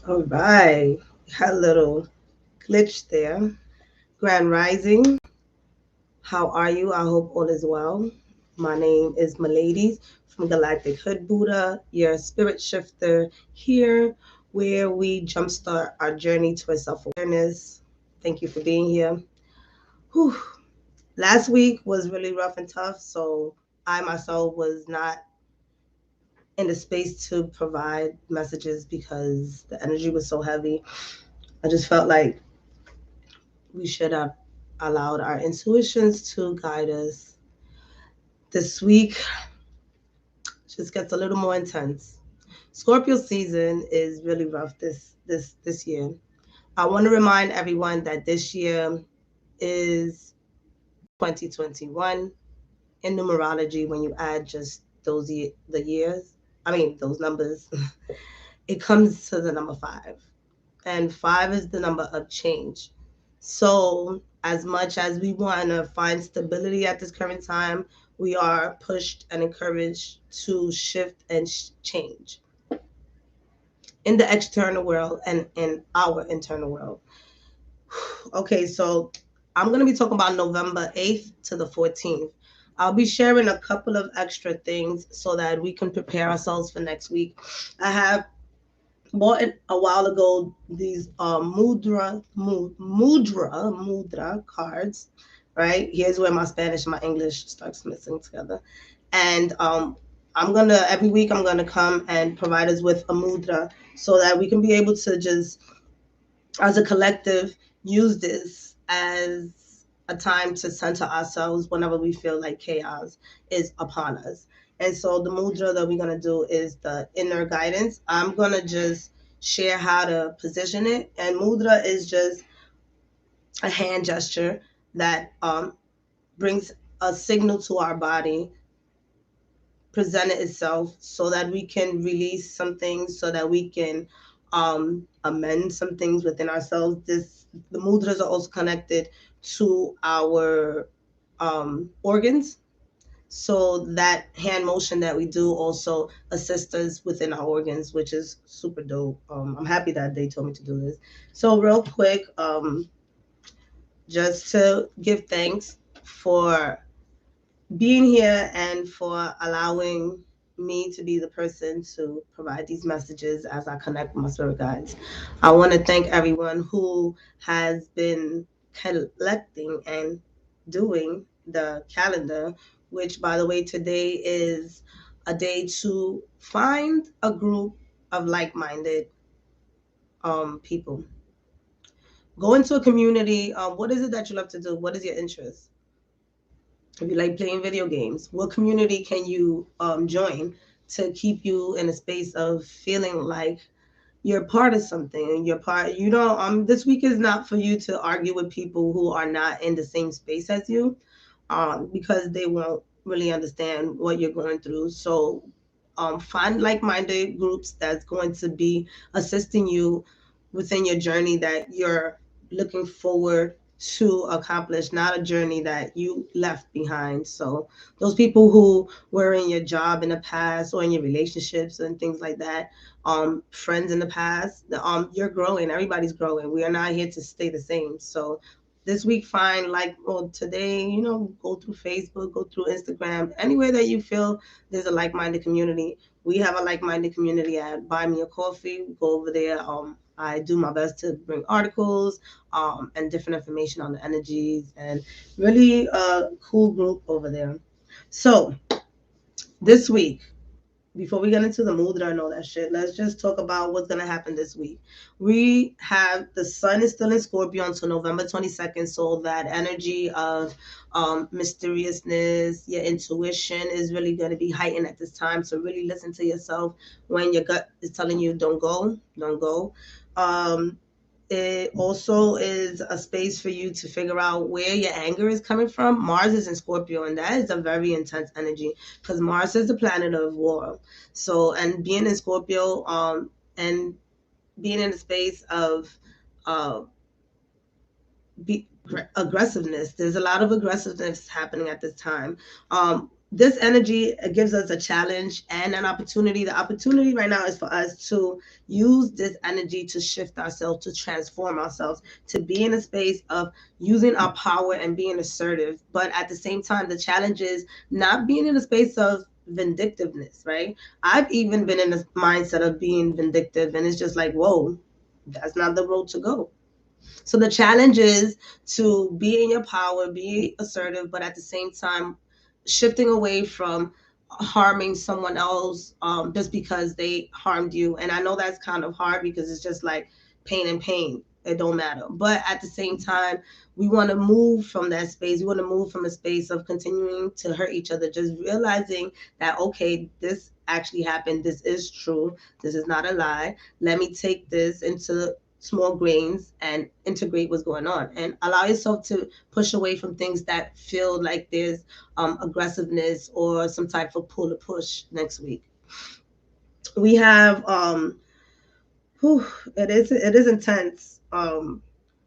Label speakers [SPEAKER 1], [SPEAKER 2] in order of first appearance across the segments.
[SPEAKER 1] All right. Had a little glitch there. Grand Rising. How are you? I hope all is well. My name is Miladies from Galactic Hood Buddha, your spirit shifter here, where we jumpstart our journey towards self awareness. Thank you for being here. Whew. Last week was really rough and tough, so I myself was not in the space to provide messages because the energy was so heavy. I just felt like we should have allowed our intuitions to guide us. This week just gets a little more intense. Scorpio season is really rough this year. I want to remind everyone that this year is 2021 in numerology. When you add just the years, those numbers, it comes to the number five, and five is the number of change. So, as much as we want to find stability at this current time, we are pushed and encouraged to shift and change in the external world and in our internal world. Okay, so I'm going to be talking about November 8th to the 14th. I'll be sharing a couple of extra things so that we can prepare ourselves for next week. I have bought it a while ago these mudra cards. Right, here's where my Spanish and my English starts mixing together. And I'm gonna every week I'm gonna come and provide us with a mudra so that we can be able to just as a collective use this as a time to center ourselves whenever we feel like chaos is upon us. And so the mudra that we're going to do is the inner guidance. I'm going to just share how to position it. And mudra is just a hand gesture that brings a signal to our body, present it itself so that we can release some things, so that we can amend some things within ourselves. The mudras are also connected to our organs. So that hand motion that we do also assists us within our organs, which is super dope. I'm happy that they told me to do this. So real quick, just to give thanks for being here and for allowing me to be the person to provide these messages as I connect with my spirit guides. I want to thank everyone who has been collecting and doing the calendar, which, by the way, today is a day to find a group of like-minded people. Go into a community. What is it that you love to do? What is your interest? If you like playing video games, what community can you join to keep you in a space of feeling like you're part of something? You're part. You know, this week is not for you to argue with people who are not in the same space as you, because they won't really understand what you're going through. So, find like-minded groups that's going to be assisting you within your journey that you're looking forward to accomplish, not a journey that you left behind. So those people who were in your job in the past or in your relationships and things like that, friends in the past, you're growing. Everybody's growing. We are not here to stay the same. So this week, find today, go through Facebook, go through Instagram, anywhere that you feel there's a like-minded community. We have a like-minded community at Buy Me a Coffee. Go over there. I do my best to bring articles and different information on the energies, and really a cool group over there. So this week, before we get into the mudra and all that shit, let's just talk about what's going to happen this week. We have the sun is still in Scorpio until November 22nd, so that energy of mysteriousness, your intuition is really going to be heightened at this time. So really listen to yourself when your gut is telling you don't go, don't go. It also is a space for you to figure out where your anger is coming from. Mars is in Scorpio, and that is a very intense energy because Mars is the planet of war. So, and being in Scorpio, and being in a space of uh, aggressiveness. There's a lot of aggressiveness happening at this time. this energy gives us a challenge and an opportunity. The opportunity right now is for us to use this energy to shift ourselves, to transform ourselves, to be in a space of using our power and being assertive. But at the same time, the challenge is not being in a space of vindictiveness, right? I've even been in this mindset of being vindictive, and it's just like, whoa, that's not the road to go. So the challenge is to be in your power, be assertive, but at the same time, shifting away from harming someone else just because they harmed you. And I know that's kind of hard because it's just like pain and pain. It don't matter. But at the same time, we want to move from that space. We want to move from a space of continuing to hurt each other, just realizing that, okay, this actually happened. This is true. This is not a lie. Let me take this into small grains and integrate what's going on, and allow yourself to push away from things that feel like there's aggressiveness or some type of pull or push next week. We have it is intense.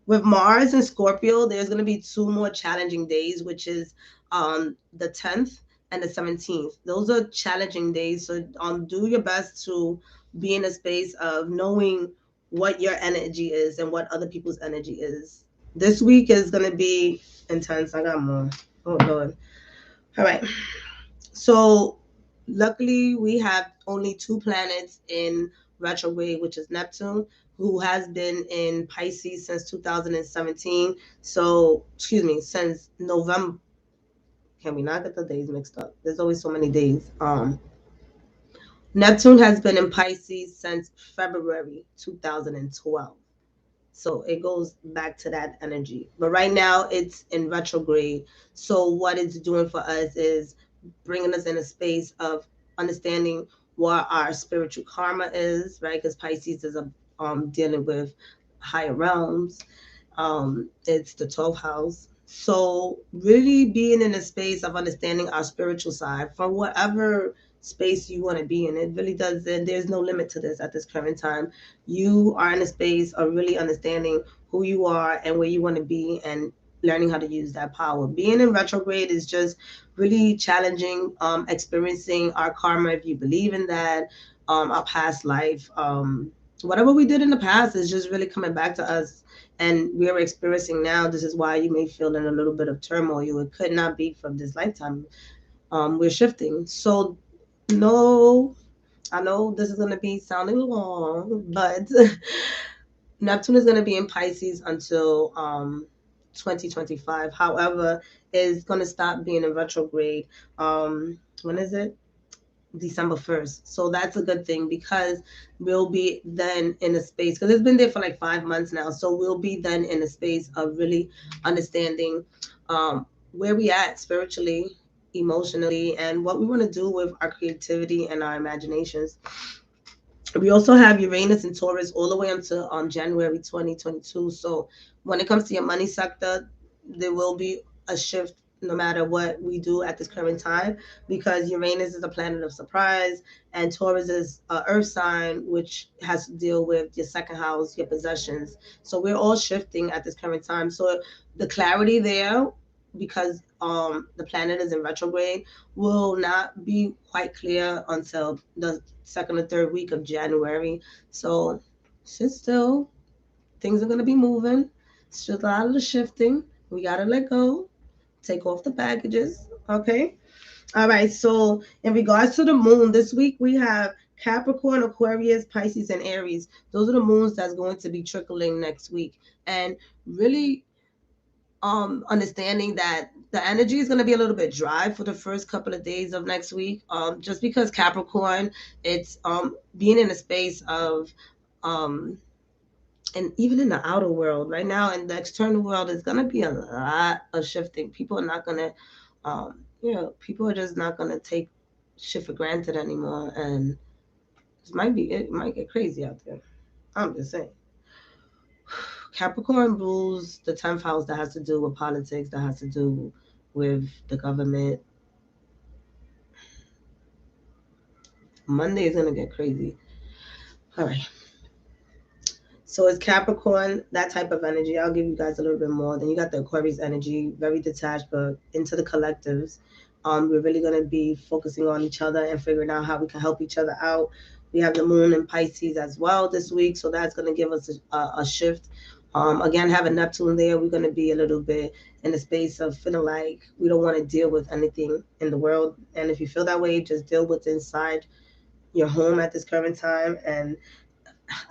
[SPEAKER 1] With Mars and Scorpio, there's going to be 2 more challenging days, which is the 10th and the 17th. Those are challenging days. So do your best to be in a space of knowing what your energy is and what other people's energy is. This week is going to be intense. I got more. Oh, Lord. All right. So luckily, we have only 2 planets in retrograde, which is Neptune, who has been in Pisces since 2017. So, excuse me, since November. Can we not get the days mixed up? There's always so many days. Neptune has been in Pisces since February 2012. So it goes back to that energy. But right now it's in retrograde. So what it's doing for us is bringing us in a space of understanding what our spiritual karma is, right? Because Pisces is dealing with higher realms. It's the 12th house. So really being in a space of understanding our spiritual side from whatever space you want to be in. It really does. And there's no limit to this at this current time. You are in a space of really understanding who you are and where you want to be, and learning how to use that power. Being in retrograde is just really challenging, experiencing our karma, if you believe in that, our past life. Whatever we did in the past is just really coming back to us, and we are experiencing now. This is why you may feel in a little bit of turmoil. It could not be from this lifetime. We're shifting. So no, I know this is going to be sounding long, but Neptune is going to be in Pisces until 2025. However, is going to stop being in retrograde. When is it? December 1st. So that's a good thing, because we'll be then in a space, because it's been there for like 5 months now. So we'll be then in a space of really understanding where we at spiritually, emotionally, and what we want to do with our creativity and our imaginations. We also have Uranus and Taurus all the way until January 2022. So when it comes to your money sector, there will be a shift no matter what we do at this current time, because Uranus is a planet of surprise and Taurus is an earth sign, which has to deal with your second house, your possessions. So we're all shifting at this current time. So the clarity there, because the planet is in retrograde, will not be quite clear until the second or third week of January. So sit still. Things are going to be moving. It's just a lot of the shifting. We got to let go. Take off the baggages. Okay. All right. So in regards to the moon, this week we have Capricorn, Aquarius, Pisces, and Aries. Those are the moons that's going to be trickling next week. And really understanding that the energy is going to be a little bit dry for the first couple of days of next week, just because Capricorn, it's being in a space of and even in the outer world right now, in the external world, is going to be a lot of shifting. People are not going to people are just not going to take shit for granted anymore, and it might get crazy out there. I'm just saying. Capricorn rules the 10th house, that has to do with politics, that has to do with the government. Monday is going to get crazy. All right. So it's Capricorn, that type of energy. I'll give you guys a little bit more. Then you got the Aquarius energy, very detached, but into the collectives. We're really going to be focusing on each other and figuring out how we can help each other out. We have the moon in Pisces as well this week, so that's going to give us a shift. Again, having Neptune there, we're going to be a little bit in the space of feeling like we don't want to deal with anything in the world. And if you feel that way, just deal with inside your home at this current time and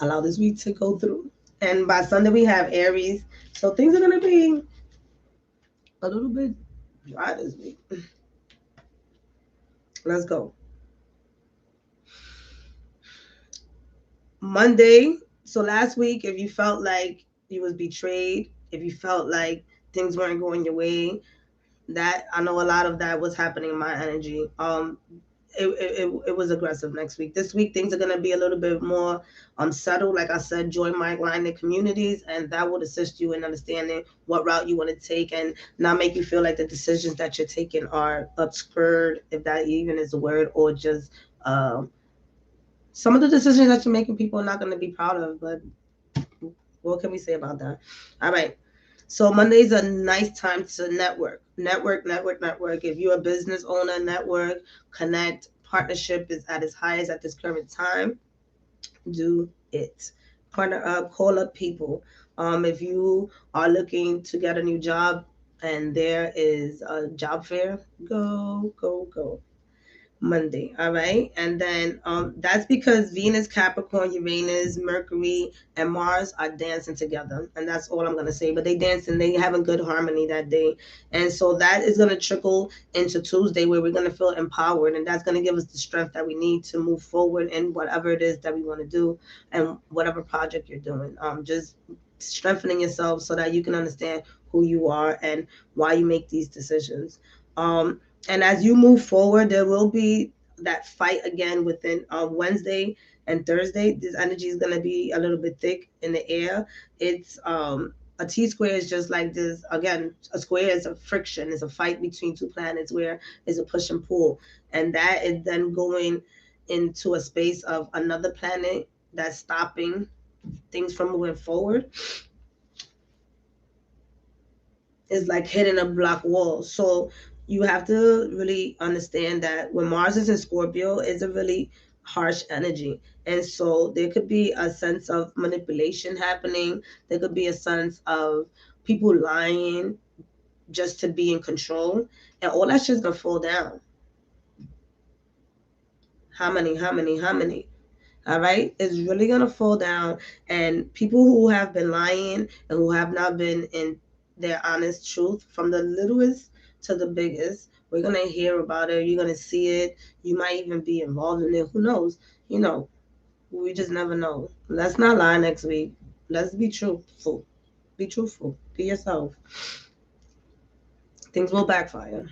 [SPEAKER 1] allow this week to go through. And by Sunday, we have Aries. So things are going to be a little bit dry this week. Let's go. Monday. So last week, if you felt like you was betrayed, if you felt like things weren't going your way, that I know a lot of that was happening in my energy. It was aggressive next week. This week things are going to be a little bit more settled. Like I said, join like-minded communities, and that will assist you in understanding what route you want to take and not make you feel like the decisions that you're taking are obscured, if that even is a word, or just some of the decisions that you're making people are not going to be proud of. But what can we say about that? All right. So Monday's a nice time to network. If you're a business owner, network, connect. Partnership is at its highest at this current time. Do it. Partner up, call up people. If you are looking to get a new job and there is a job fair, go. Monday. All right. And then that's because Venus, Capricorn, Uranus, Mercury, and Mars are dancing together. And that's all I'm going to say. But they dance and they have a good harmony that day. And so that is going to trickle into Tuesday, where we're going to feel empowered. And that's going to give us the strength that we need to move forward in whatever it is that we want to do and whatever project you're doing. Just strengthening yourself so that you can understand who you are and why you make these decisions. And as you move forward, there will be that fight again within Wednesday and Thursday. This energy is going to be a little bit thick in the air. It's a T square is just like this. Again, a square is a friction. It's a fight between two planets where it's a push and pull. And that is then going into a space of another planet that's stopping things from moving forward. Is like hitting a block wall. So you have to really understand that when Mars is in Scorpio, it's a really harsh energy. And so there could be a sense of manipulation happening. There could be a sense of people lying just to be in control. And all that shit's gonna fall down. How many? All right, it's really gonna fall down. And people who have been lying and who have not been in their honest truth, from the littlest to the biggest, we're gonna hear about it. You're gonna see it. You might even be involved in it. Who knows? We just never know. Let's not lie next week. Let's be truthful. Be truthful. Be yourself. Things will backfire.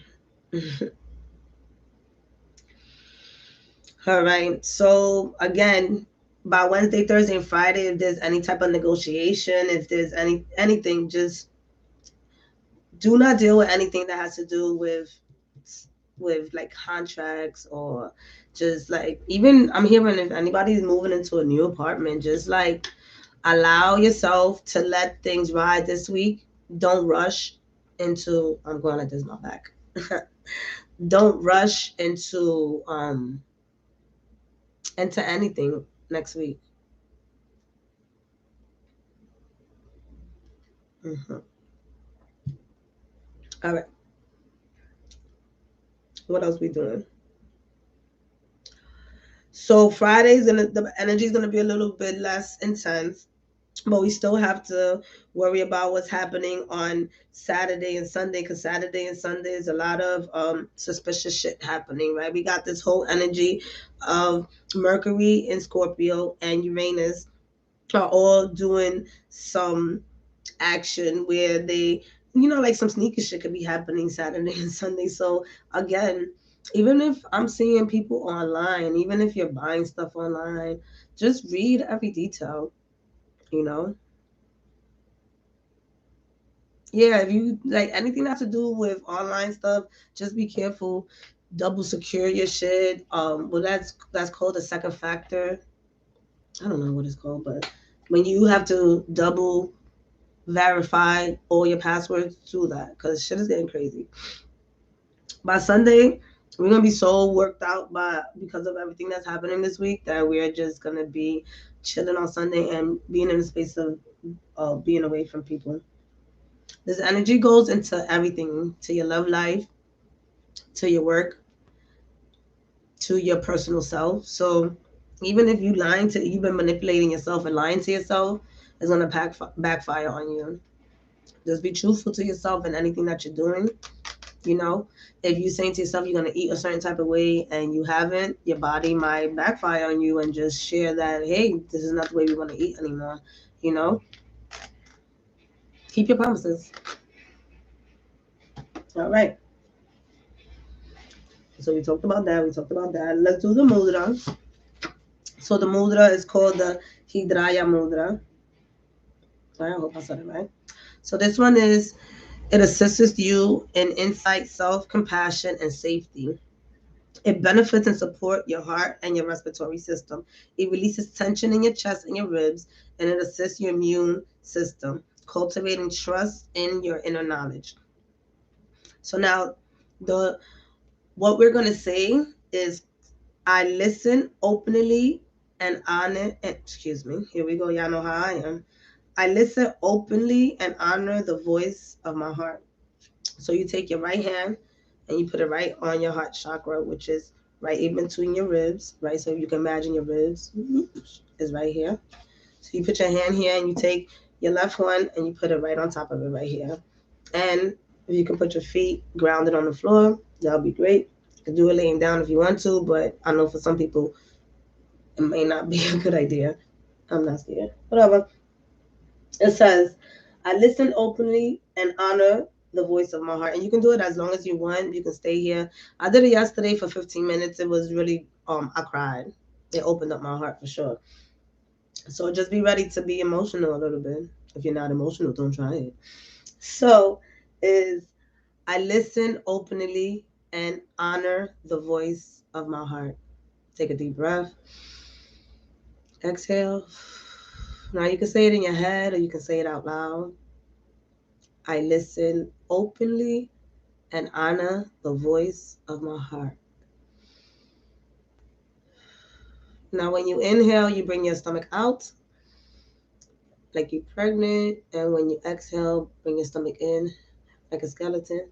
[SPEAKER 1] All right. So again, by Wednesday, Thursday, and Friday, if there's any type of negotiation, if there's anything, just do not deal with anything that has to do with like contracts, or just like, even I'm hearing if anybody's moving into a new apartment, just like allow yourself to let things ride this week. Don't rush into, I'm going like this, my back. Don't rush into anything next week. Mm-hmm. All right. What else we doing? So Friday's the energy is gonna be a little bit less intense, but we still have to worry about what's happening on Saturday and Sunday, because Saturday and Sunday is a lot of suspicious shit happening, right? We got this whole energy of Mercury in Scorpio and Uranus are all doing some action where they, like some sneaky shit could be happening Saturday and Sunday. So again, even if I'm seeing people online, even if you're buying stuff online, just read every detail, you know? Yeah, if you like anything that has to do with online stuff, just be careful. Double secure your shit. Well, that's called a second factor. I don't know what it's called, but when you have to double verify all your passwords, do that, because shit is getting crazy. By Sunday, we're gonna be so worked out because of everything that's happening this week that we're just gonna be chilling on Sunday and being in a space of being away from people. This energy goes into everything, to your love life, to your work, to your personal self. So even if you've been manipulating yourself and lying to yourself, it's gonna backfire on you. Just be truthful to yourself in anything that you're doing. You know, if you're saying to yourself you're gonna eat a certain type of way and you haven't, your body might backfire on you and just share that, hey, this is not the way we want to eat anymore. You know, keep your promises. All right. So we talked about that. Let's do the mudra. So the mudra is called the Hidraya mudra. I hope I said it right. So this one it assists you in insight, self-compassion, and safety. It benefits and supports your heart and your respiratory system. It releases tension in your chest and your ribs, and it assists your immune system, cultivating trust in your inner knowledge. So now, what we're gonna say is, I listen openly and honor. Excuse me. Here we go. Y'all know how I am. I listen openly and honor the voice of my heart. So you take your right hand and you put it right on your heart chakra, which is right in between your ribs, right? So you can imagine your ribs is right here. So you put your hand here and you take your left one and you put it right on top of it right here. And if you can put your feet grounded on the floor, that'll be great. You can do it laying down if you want to, but I know for some people it may not be a good idea. I'm not scared. Whatever. It says, I listen openly and honor the voice of my heart. And you can do it as long as you want. You can stay here. I did it yesterday for 15 minutes. It was really, I cried. It opened up my heart for sure. So just be ready to be emotional a little bit. If you're not emotional, don't try it. So is I listen openly and honor the voice of my heart. Take a deep breath. Exhale. Now you can say it in your head or you can say it out loud. I listen openly and honor the voice of my heart. Now, when you inhale, you bring your stomach out like you're pregnant. And when you exhale, bring your stomach in like a skeleton.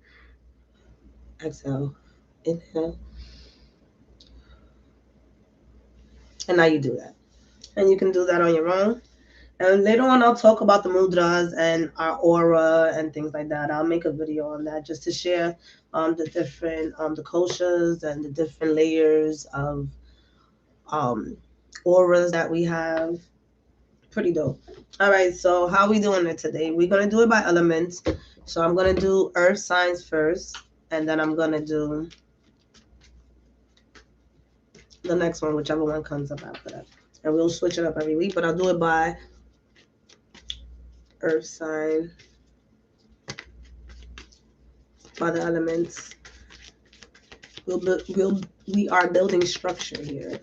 [SPEAKER 1] Exhale, inhale. And now you do that. And you can do that on your own. And later on, I'll talk about the mudras and our aura and things like that. I'll make a video on that just to share the different the koshas and the different layers of auras that we have. Pretty dope. All right, so how are we doing it today? We're going to do it by elements. So I'm going to do earth signs first, and then I'm going to do the next one, whichever one comes up after that. And we'll switch it up every week, but I'll do it by earth sign, by the elements. We are building structure here.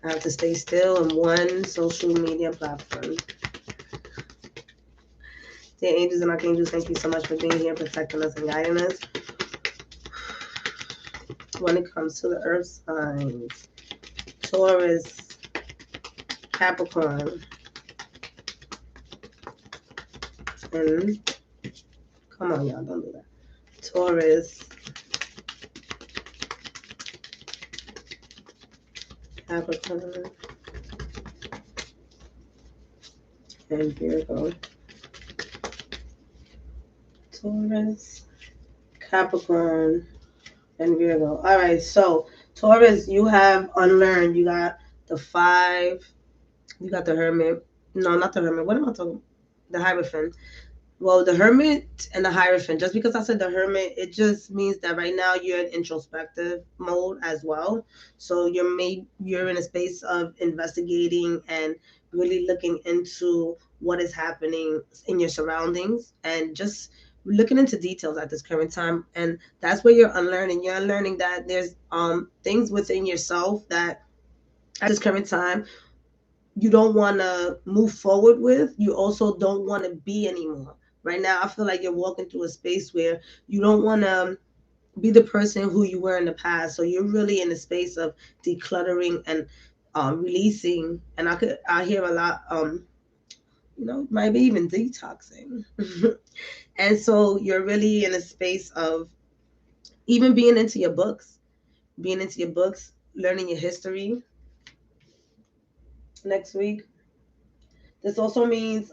[SPEAKER 1] I have to stay still on one social media platform. Dear angels and archangels, thank you so much for being here, protecting us and guiding us. When it comes to the earth signs, Taurus, Capricorn, and come on, y'all, don't do that. Taurus, Capricorn, and Virgo. Taurus, Capricorn, and Virgo. All right, so Taurus, you have unlearned. You got the 5. You got the Hermit. No, not the Hermit. What am I talking about? The Hierophant. Well, the Hermit and the Hierophant. Just because I said the Hermit, it just means that right now you're in introspective mode as well. So you're in a space of investigating and really looking into what is happening in your surroundings and just looking into details at this current time. And that's where you're unlearning. You're unlearning that there's things within yourself that at this current time you don't want to move forward with. You also don't want to be anymore, Right now, I feel like you're walking through a space where you don't want to be the person who you were in the past. So you're really in a space of decluttering and releasing. And I hear a lot, maybe even detoxing. And so you're really in a space of even being into your books, learning your history next week. This also means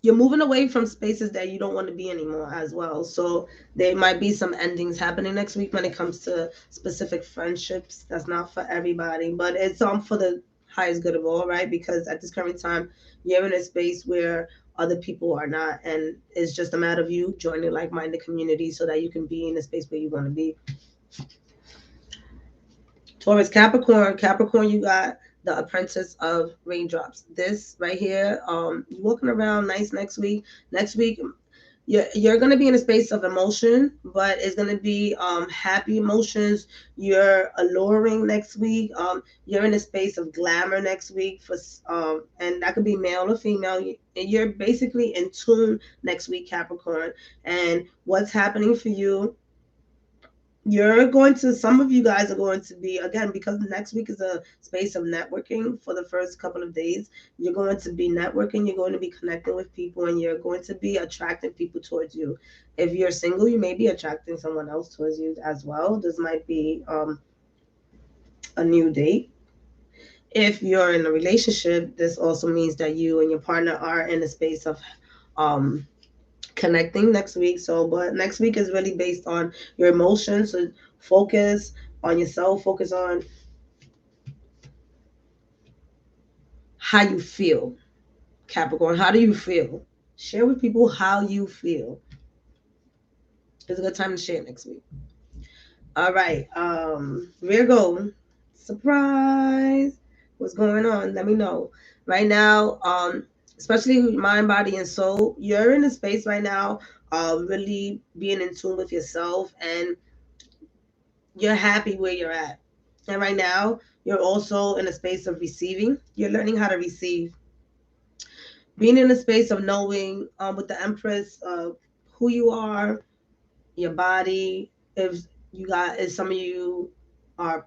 [SPEAKER 1] you're moving away from spaces that you don't want to be anymore as well. So there might be some endings happening next week when it comes to specific friendships. That's not for everybody, but it's for the highest good of all, right? Because at this current time, you're in a space where other people are not, and it's just a matter of you joining like-minded community so that you can be in the space where you want to be. Taurus, Capricorn, you got the Apprentice of Raindrops. This right here, you're walking around nice next week. Next week, you're gonna be in a space of emotion, but it's gonna be happy emotions. You're alluring next week. You're in a space of glamour next week and that could be male or female. You're basically in tune next week, Capricorn. And what's happening for you? Some of you guys are going to be, again, because next week is a space of networking for the first couple of days. You're going to be networking, you're going to be connecting with people, and you're going to be attracting people towards you. If you're single, you may be attracting someone else towards you as well. This might be a new date. If you're in a relationship, this also means that you and your partner are in a space of connecting next week. But next week is really based on your emotions. So focus on yourself, focus on how you feel. Capricorn, how do you feel? Share with people how you feel. It's a good time to share next week. All right. Virgo, surprise. What's going on? Let me know. Right now, especially mind, body, and soul, you're in a space right now really being in tune with yourself, and you're happy where you're at. And right now, you're also in a space of receiving. You're learning how to receive. Being in a space of knowing with the Empress who you are, your body. If some of you are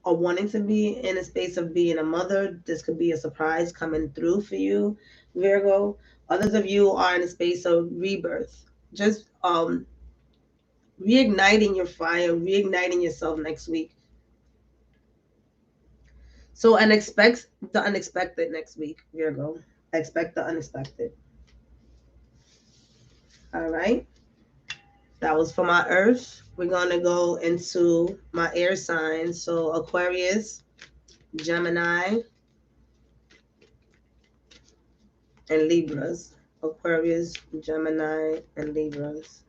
[SPEAKER 1] wanting to be in a space of being a mother, this could be a surprise coming through for you, Virgo. Others of you are in a space of rebirth. Just reigniting your fire, reigniting yourself next week. So, and expect the unexpected next week, Virgo. Expect the unexpected. All right. That was for my Earth. We're going to go into my air signs. So, Aquarius, Gemini, and Libras. Aquarius, Gemini, and Libras.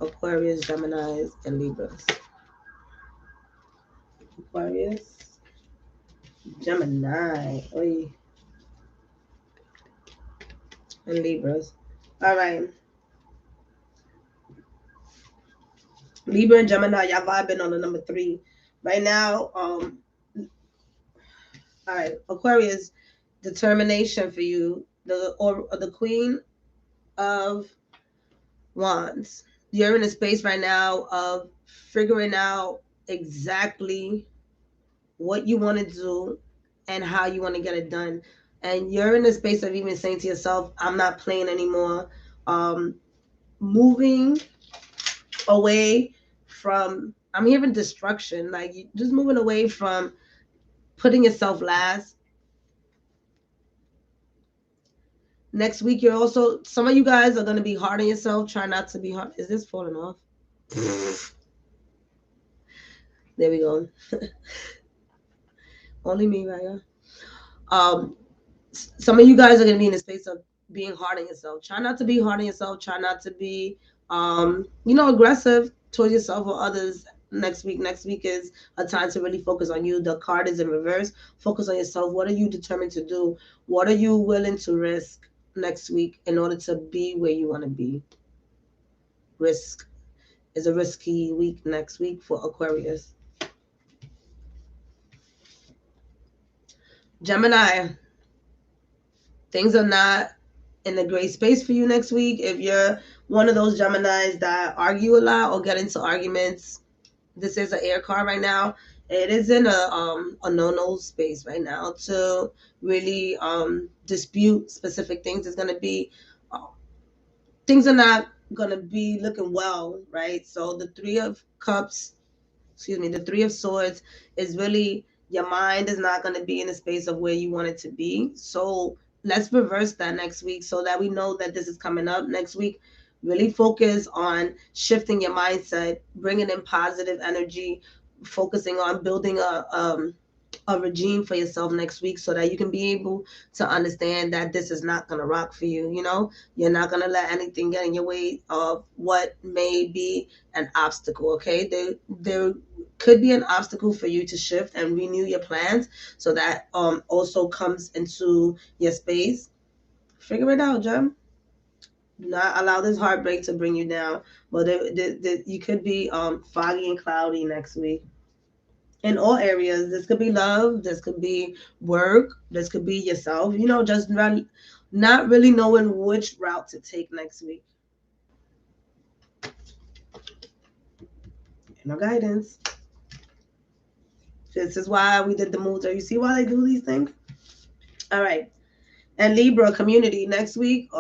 [SPEAKER 1] Aquarius, Gemini, and Libras. Aquarius, Gemini, and Libras. All right. Libra and Gemini, y'all vibing on the number 3. Right now, all right, Aquarius, determination for you. The Queen of Wands. You're in a space right now of figuring out exactly what you want to do and how you want to get it done. And you're in a space of even saying to yourself, I'm not playing anymore. Moving away from, I'm hearing destruction, like just moving away from putting yourself last. Next week, you're also, some of you guys are going to be hard on yourself. Try not to be hard. Is this falling off? There we go. Only me, right? Some of you guys are going to be in a space of being hard on yourself. Try not to be hard on yourself. Try not to be, aggressive towards yourself or others next week. Next week is a time to really focus on you. The card is in reverse. Focus on yourself. What are you determined to do? What are you willing to risk next week in order to be where you want to be? Risk is a risky week next week for Aquarius. Gemini, Things are not in a great space for you next week. If you're one of those Geminis that argue a lot or get into arguments, this is an air card right now. It is in a no space right now to really dispute specific things. It's gonna be things are not gonna be looking well, right? So the Three of Cups, the Three of Swords is really, your mind is not going to be in a space of where you want it to be. So let's reverse that next week so that we know that this is coming up next week. Really focus on shifting your mindset, bringing in positive energy, focusing on building a regime for yourself next week so that you can be able to understand that this is not going to rock for you. You know, you're not going to let anything get in your way of what may be an obstacle. Okay, there could be an obstacle for you to shift and renew your plans, so that also comes into your space. Figure it out, Gem. Do not allow this heartbreak to bring you down. But you could be foggy and cloudy next week in all areas. This could be love, this could be work, this could be yourself. You know, just not really knowing which route to take next week. No guidance. This is why we did the moves. You see why they do these things? All right. And Libra community next week.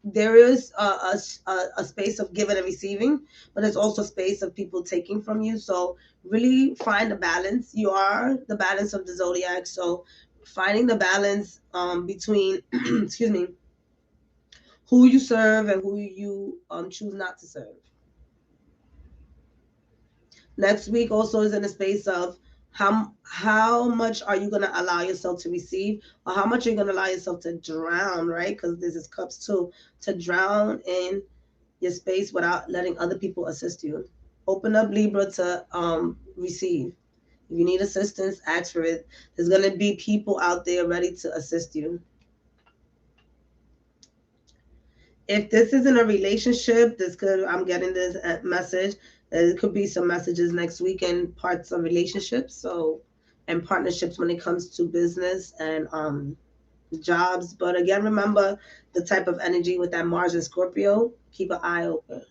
[SPEAKER 1] There is a space of giving and receiving, but there's also space of people taking from you. So really find the balance. You are the balance of the zodiac. So finding the balance between, excuse me, who you serve and who you choose not to serve. Next week also is in a space of how much are you going to allow yourself to receive, or how much are you going to allow yourself to drown, right? Because this is cups too, to drown in your space without letting other people assist you. Open up, Libra, to receive. If you need assistance, ask for it. There's going to be people out there ready to assist you. If this isn't a relationship, I'm getting this message. There could be some messages next week in parts of relationships. So, and partnerships when it comes to business and jobs. But again, remember the type of energy with that Mars and Scorpio. Keep an eye open.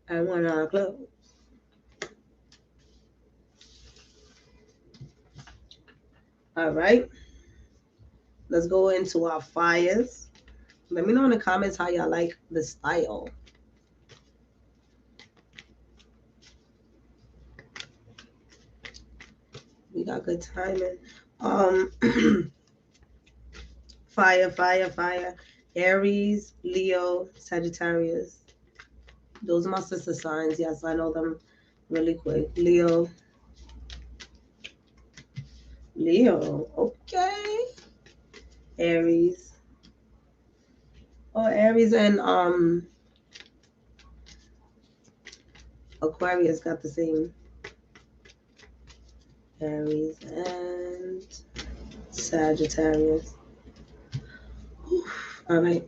[SPEAKER 1] And one eye closed. All right. Let's go into our fires. Let me know in the comments how y'all like the style. We got good timing. Fire. Aries, Leo, Sagittarius. Those are my sister signs. Yes, I know them really quick. Leo. Okay. Aries. Oh, Aries and Aquarius got the same. Aries and Sagittarius. All right.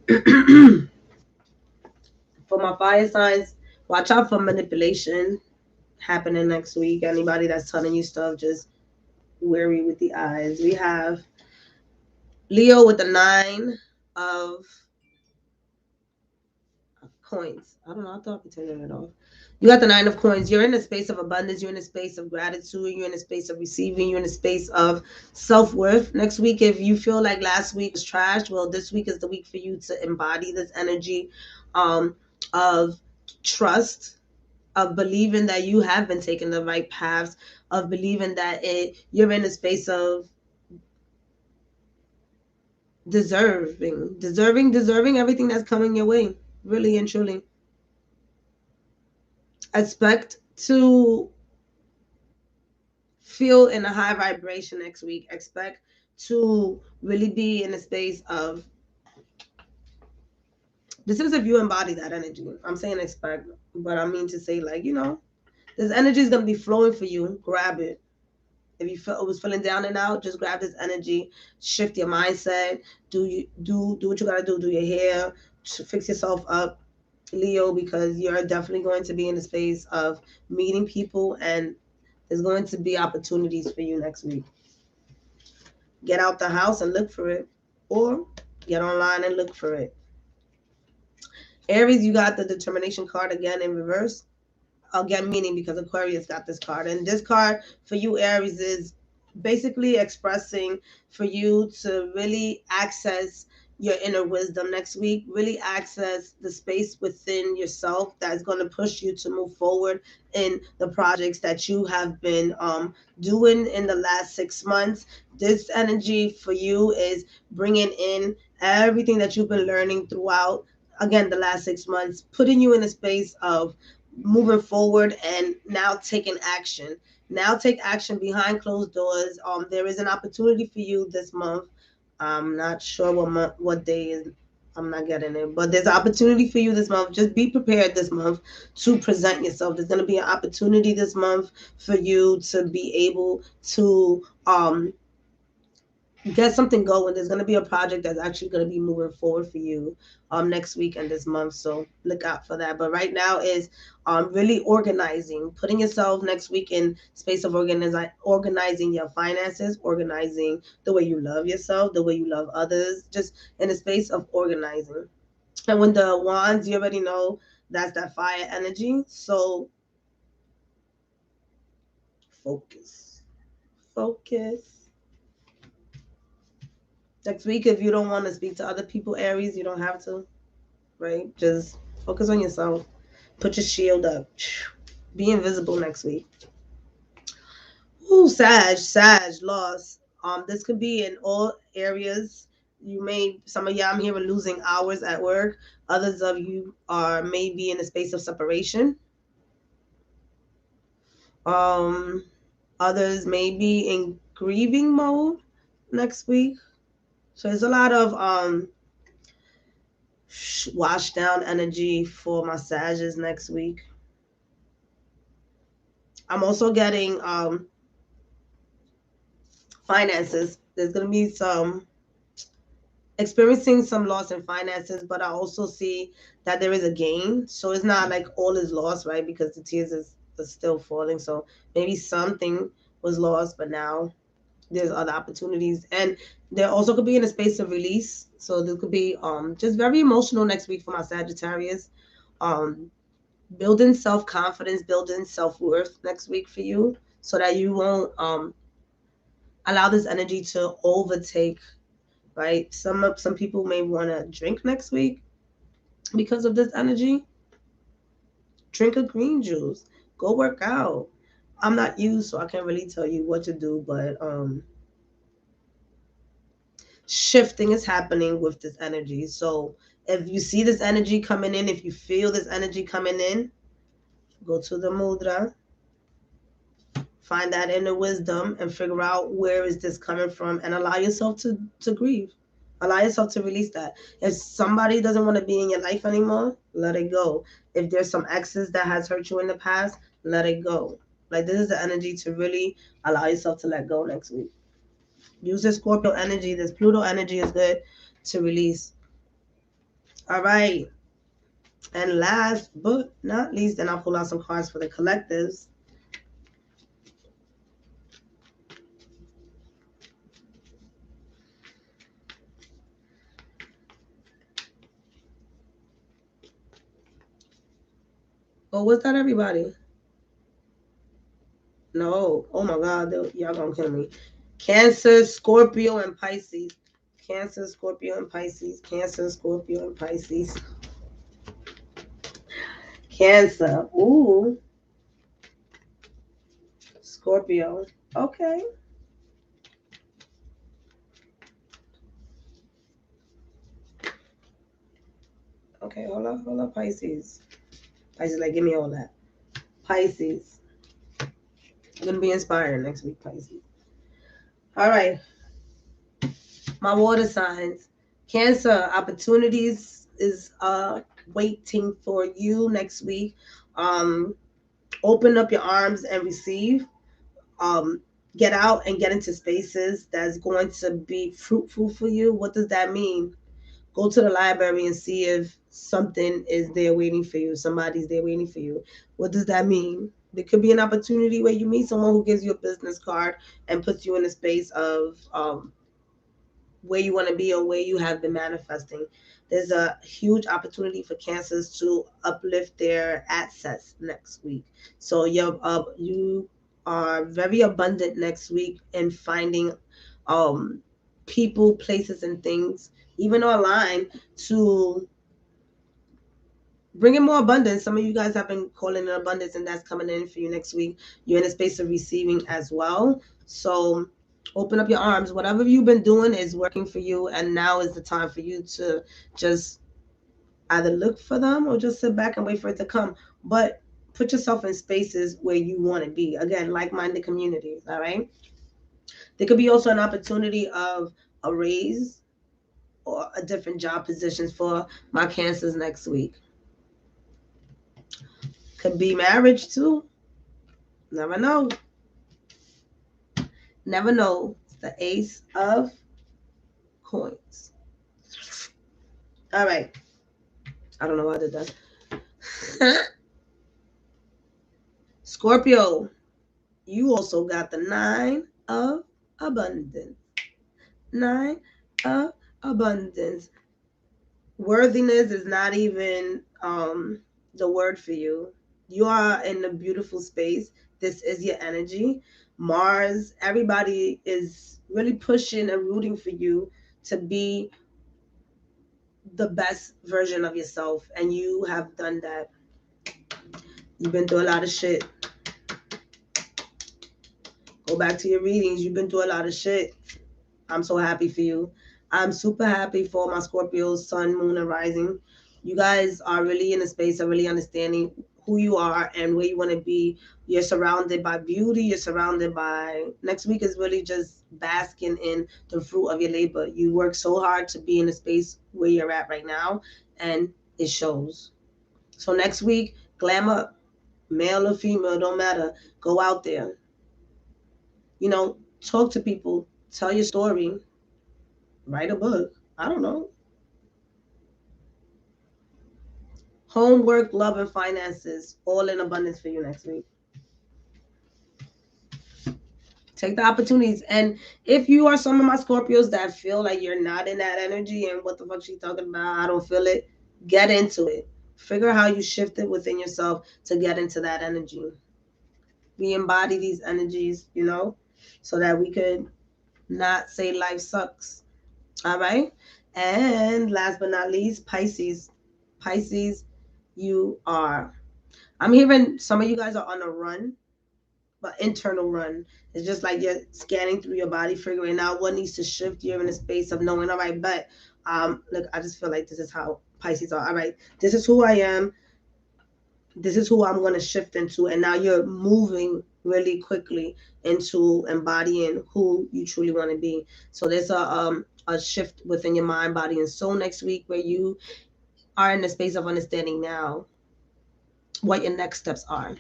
[SPEAKER 1] For my fire signs, watch out for manipulation happening next week. Anybody that's telling you stuff, just wary with the eyes. We have Leo with the 9 of coins. I don't know. I thought I could turn it off. You got the 9 of coins. You're in a space of abundance. You're in a space of gratitude. You're in a space of receiving. You're in a space of self-worth. Next week, if you feel like last week was trash, well, this week is the week for you to embody this energy of trust, of believing that you have been taking the right paths, of believing that you're in a space of deserving everything that's coming your way, really and truly. Expect to feel in a high vibration next week. Expect to really be in a space of, this is if you embody that energy. I'm saying expect, but I mean to say, like, you know, this energy is going to be flowing for you. Grab it. If you feel it was feeling down and out, just grab this energy, shift your mindset, do what you gotta do your hair, fix yourself up, Leo, because you're definitely going to be in the space of meeting people, and there's going to be opportunities for you next week. Get out the house and look for it. or get online and look for it. Aries, you got the determination card again in reverse. Again, meaning because Aquarius got this card. And this card for you, Aries, is basically expressing for you to really access your inner wisdom next week, really access the space within yourself that's going to push you to move forward in the projects that you have been doing in the last 6 months. This energy for you is bringing in everything that you've been learning throughout, again, the last 6 months, putting you in a space of moving forward and now taking action. Now take action behind closed doors. There is an opportunity for you this month. I'm not sure what day is. I'm not getting it, but there's an opportunity for you this month. Just be prepared this month to present yourself. There's going to be an opportunity this month for you to be able to get something going. There's going to be a project that's actually going to be moving forward for you next week and this month, so look out for that. But right now is really organizing, putting yourself next week in space of organizing your finances, organizing the way you love yourself, the way you love others, just in a space of organizing. And when the wands, you already know that's that fire energy, so focus. Next week, if you don't want to speak to other people, Aries, you don't have to, right? Just focus on yourself. Put your shield up. Be invisible next week. Ooh, Sag, loss. This could be in all areas. Some of y'all, I'm hearing losing hours at work. Others of you are maybe in a space of separation. Um, Others may be in grieving mode next week. So there's a lot of wash down energy for my Sages next week. I'm also getting finances. There's going to be some experiencing some loss in finances, but I also see that there is a gain. So it's not like all is lost, right? Because the tears is still falling. So maybe something was lost, but now there's other opportunities. And there also could be in a space of release. So there could be just very emotional next week for my Sagittarius. Building self-confidence, building self-worth next week for you, so that you won't allow this energy to overtake, right? Some people may want to drink next week because of this energy. Drink a green juice. Go work out. I'm not you, so I can't really tell you what to do, but shifting is happening with this energy. So if you see this energy coming in, if you feel this energy coming in, go to the mudra, find that inner wisdom and figure out where is this coming from, and allow yourself to grieve. Allow yourself to release that. If somebody doesn't want to be in your life anymore, let it go. If there's some exes that has hurt you in the past, let it go. Like, this is the energy to really allow yourself to let go next week. Use this Scorpio energy, this Pluto energy is good to release. All right. And last but not least, and I'll pull out some cards for the collectives. Oh, was that everybody? No. Oh my God, y'all gonna kill me. Cancer, Scorpio, and Pisces. Cancer, Scorpio, and Pisces. Cancer, Scorpio, and Pisces. Cancer. Ooh. Scorpio. Okay. Okay, hold up, Pisces. Pisces, like, give me all that. Pisces. I'm gonna be inspired next week, Pisces. All right. My water signs. Cancer, opportunities is waiting for you next week. Open up your arms and receive. Get out and get into spaces that's going to be fruitful for you. What does that mean? Go to the library and see if something is there waiting for you. Somebody's there waiting for you. What does that mean? There could be an opportunity where you meet someone who gives you a business card and puts you in a space of where you want to be or where you have been manifesting. There's a huge opportunity for Cancers to uplift their assets next week. So you are very abundant next week in finding people, places, and things, even online, to bring in more abundance. Some of you guys have been calling in abundance, and that's coming in for you next week. You're in a space of receiving as well. So open up your arms. Whatever you've been doing is working for you, and now is the time for you to just either look for them or just sit back and wait for it to come. But put yourself in spaces where you want to be. Again, like-minded communities, all right? There could be also an opportunity of a raise or a different job positions for my Cancers next week. Could be marriage too. Never know. Never know. It's the Ace of Coins. All right. I don't know why I did that. Scorpio, you also got the 9 of Abundance. 9 of Abundance. Worthiness is not even the word for you. You are in a beautiful space. This is your energy. Mars, everybody is really pushing and rooting for you to be the best version of yourself, and you have done that. You've been through a lot of shit. Go back to your readings. You've been through a lot of shit. I'm so happy for you. I'm super happy for my Scorpios, Sun, Moon, and Rising. You guys are really in a space of really understanding who you are and where you want to be. You're surrounded by beauty. You're surrounded by... Next week is really just basking in the fruit of your labor. You work so hard to be in the space where you're at right now, and it shows. So next week, glam up. Male or female, don't matter. Go out there. Talk to people. Tell your story. Write a book. I don't know. Homework, love, and finances, all in abundance for you next week. Take the opportunities. And if you are some of my Scorpios that feel like you're not in that energy and what the fuck she talking about, I don't feel it, get into it. Figure how you shift it within yourself to get into that energy. We embody these energies, so that we could not say life sucks. All right. And last but not least, Pisces. Pisces, I'm hearing some of you guys are on a run, but internal run. It's just like you're scanning through your body, figuring out what needs to shift. You're in a space of knowing, all right, but look, I just feel like this is how Pisces are. All right, this is who I am. This is who I'm going to shift into. And now you're moving really quickly into embodying who you truly want to be. So there's a shift within your mind, body, and soul next week where you are in the space of understanding now what your next steps are.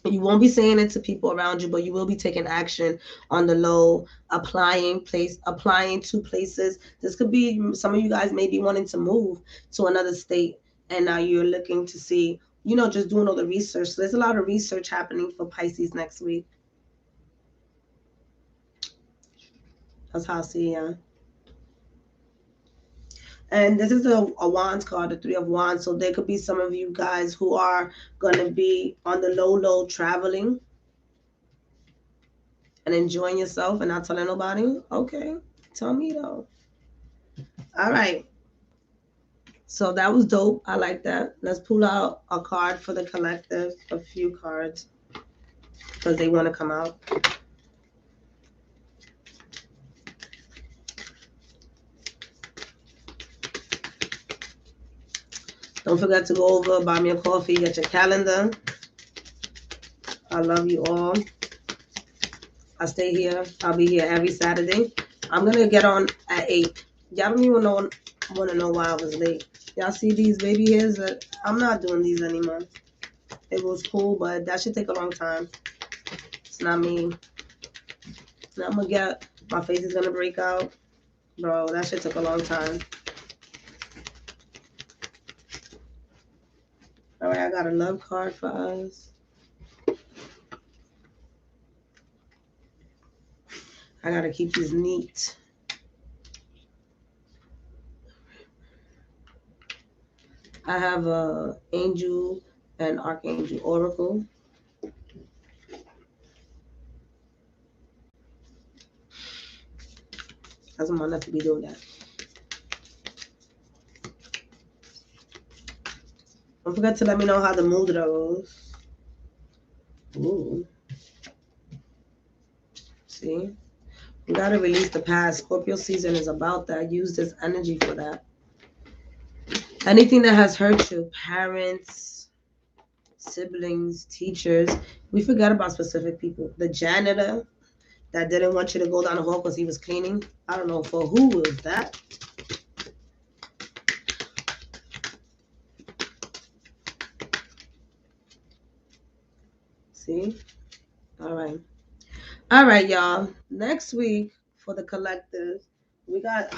[SPEAKER 1] You won't be saying it to people around you, but you will be taking action on the low, applying to places. This could be, some of you guys may be wanting to move to another state, and now you're looking to see, just doing all the research. So there's a lot of research happening for Pisces next week. That's how I see it. And this is a Wands card, the 3 of Wands. So there could be some of you guys who are going to be on the low traveling and enjoying yourself and not telling nobody. Okay, tell me though. All right. So that was dope. I like that. Let's pull out a card for the collective, a few cards, because they want to come out. Don't forget to go over, buy me a coffee, get your calendar. I love you all. I stay here. I'll be here every Saturday. I'm going to get on at 8. Y'all don't even want to know why I was late. Y'all see these baby hairs? I'm not doing these anymore. It was cool, but that should take a long time. It's not me. Now I'm going to my face is going to break out. Bro, that shit took a long time. All right, I got a love card for us. I got to keep this neat. I have a angel and archangel oracle. That's my enough to be doing that. Don't forget to let me know how the mudra goes. Ooh. See? You gotta release the past. Scorpio season is about that. Use this energy for that. Anything that has hurt you, parents, siblings, teachers. We forget about specific people. The janitor that didn't want you to go down the hall because he was cleaning. I don't know for who was that. See? All right. All right, y'all. Next week for the collective, we got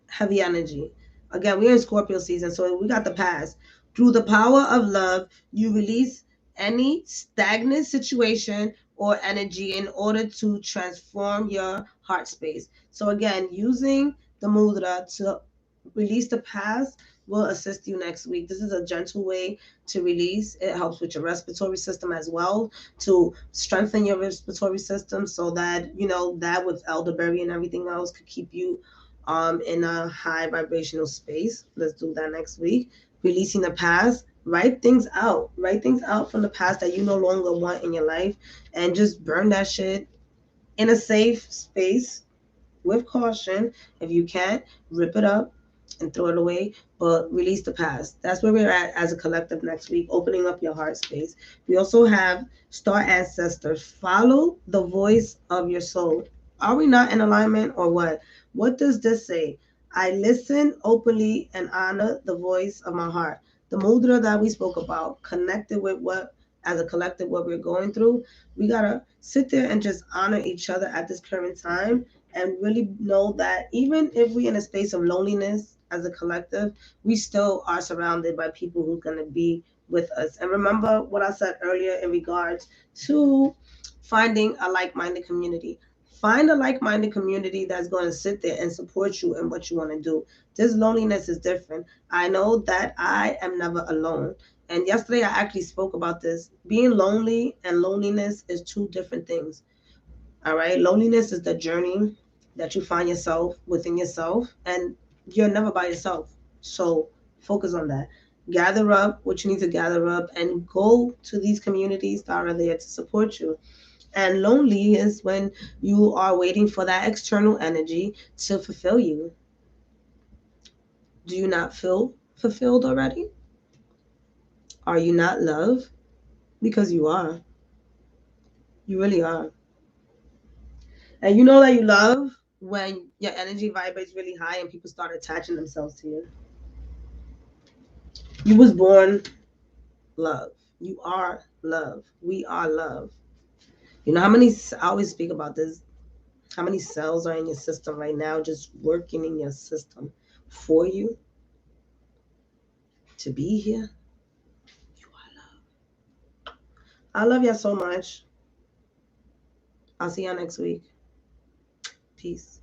[SPEAKER 1] heavy energy. Again, we're in Scorpio season, so we got the past. Through the power of love, you release any stagnant situation or energy in order to transform your heart space. So again, using the mudra to release the past will assist you next week. This is a gentle way to release. It helps with your respiratory system as well, to strengthen your respiratory system so that, you know, that with elderberry and everything else could keep you in a high vibrational space. Let's do that next week. Releasing the past. Write things out. Write things out from the past that you no longer want in your life and just burn that shit in a safe space with caution. If you can't, rip it up and throw it away, but release the past. That's where we're at as a collective next week, opening up your heart space. We also have star ancestors. Follow the voice of your soul. Are we not in alignment or what? What does this say? I listen openly and honor the voice of my heart. The mudra that we spoke about, connected with what, as a collective, what we're going through, we gotta sit there and just honor each other at this current time and really know that even if we're in a space of loneliness as a collective, we still are surrounded by people who are going to be with us. And remember what I said earlier in regards to finding a like-minded community. Find a like-minded community that's going to sit there and support you in what you want to do. This loneliness is different. I know that I am never alone. And yesterday I actually spoke about this. Being lonely and loneliness is two different things. All right. Loneliness is the journey that you find yourself within yourself, and you're never by yourself. So focus on that. Gather up what you need to gather up and go to these communities that are there to support you. And lonely is when you are waiting for that external energy to fulfill you. Do you not feel fulfilled already? Are you not loved? Because you are. You really are. And you know that you love when your energy vibrates really high and people start attaching themselves to you. You was born love. You are love. We are love. You know how many, I always speak about this, how many cells are in your system right now just working in your system for you to be here? You are love. I love y'all so much. I'll see y'all next week. Peace.